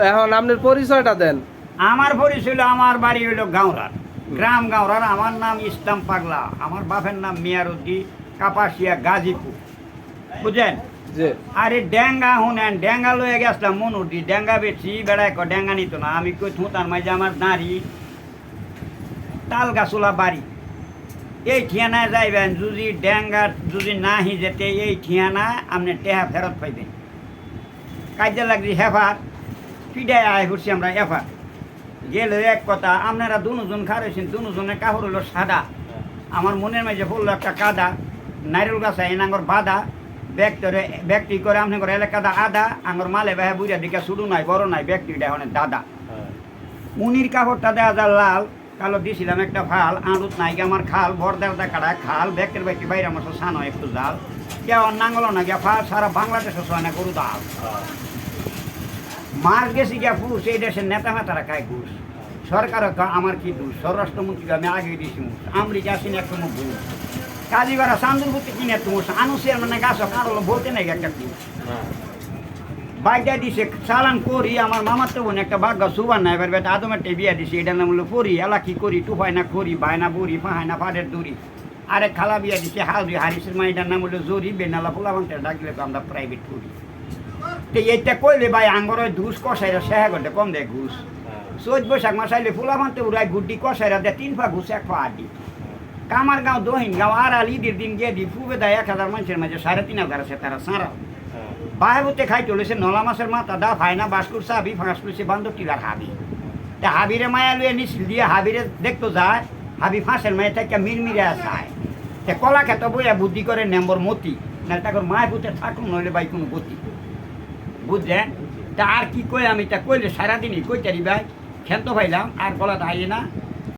এখন আপনার পরিচয়টা দেন। আমার পরিচয় হলো, আমার বাড়ি হইলো গাঁওরার, গ্রাম গাঁওরার। আমার নাম ইসলাম পাগলা, আমার বাপের নাম মিয়ারুদ্দি, কাপাসিয়া, গাজীপুর, বুঝলেন? জি। আরে ড্যাঙ্গা শুনেন, ড্যাঙ্গা লয়ে গেছিলাম মনুটি, ড্যাঙ্গা বেশি বেড়ায় ড্যাঙ্গা নিত না। আমি কই থুতার মাঝে আমার নারী তাল গাছুলা বাড়ি, এই ঠিয়ানায় যাইবেন। যদি ড্যাঙ্গার যদি না যেতে এই ঠিয়ানায় আপনি টেহা ফেরত পাইবেন। কাজে লাগছি হেফার, পিডায় আয় করছি আমরা এফার। গেলে এক কথা, আপনারা দুজন খারেছেন, দুজনের কাপড় হলো সাদা। আমার মনের মাঝে পড়লো একটা কাদা, নারিয়েল গাছ এনাঙ্গর বাদা, ব্যক্তি করে আপনি করে এলাকাদা আদা, আঙ্গর মালে বেহা বুড়িয়া দিকে শুরু নাই বড় নাই, ব্যক্তিটা এখন দাদা। উনির কাপড়টা দেওয়া যায় লাল, কালো দিয়েছিলাম একটা ফাল, আঁড়ুত নাই আমার খাল, বরদারদা কাটা খাল, ব্যক্তির ব্যক্তি বাইরে আমার সানো একটু জাল, কেউ নাঙ্গল না গিয়া ফাল, সারা বাংলাদেশে ছয় না গরু দাল। মার গেছি গিয়া ফুস, এই দেশের নেতা মেতারা খায় ঘুষ। সরকারও আমার কি দোষ, স্বরাষ্ট্রমন্ত্রীকে আমি আগে দিয়েছি মুস, আমেরিকা আসিনি একটা মুখ ঘুষ, কাজীবাড়া চান্দুরপুরতে কিনে তুষ, আনুসিয়ার মানে গাছ কারো বলতে নাই একটা ঘুষ। বাইকটা দিছে চালান করি, আমার মামার তো বোন একটা বাঘ সুবান না, এবার বেটা আদমের বিয়া দিছে, এটার নাম হলো পরি, এলা কি করি, টুফাই না করি, বায়না বুড়ি, ফাহাই না ফাটের দড়ি। আরেক খালা বিয়া দিছে হালদি, হারিসের মা, এটার নাম হলো জরি, বেনালা পোলাবান্টের ডাকলে তো আমরা প্রাইভেট করি। তো এইটা কইলে ভাই আঙ্গর ঘুষ কষাইরা সেহা করতে কম দেয় ঘুষ। চৈত বৈশাখ মাস আইলে পোলাবান্তে উড়াই গুড্ডি কষাইরা দেয় 3 পা ঘুষ 1 পা আড্ডি। কামার গাঁও দহিন গাঁও আর ঈদের দিন গিয়ে দি ফুবে দেয় 1000 মানুষের মাঝে 3.5,000 আছে তারা সাঁড়া। বাহেবতে খাই চলেছে নলা মাছের মাথা দা ফাইনা বাসকুর চাবি ফাঁস করছে বান্ধব টিলার হাবি। তা হাবিরে মায়া লুয়ে নিছিল দিয়ে হাবিরে দেখতো যায়, হাবি ফাঁসের মায়ে থেকে মিরমিরে আসায়। তে কলা খেত বইয়া বুদ্ধি করে নেম্বর মতি, না তাকে মায় পুতে থাকুন নইলে ভাই কোনো গতি, বুঝলেন? তা আর কি কই আমি, তা কইলে সারাদিনই কইতারি ভাই, খেলতো ভাইলাম আর গলাটা আইয়ে না।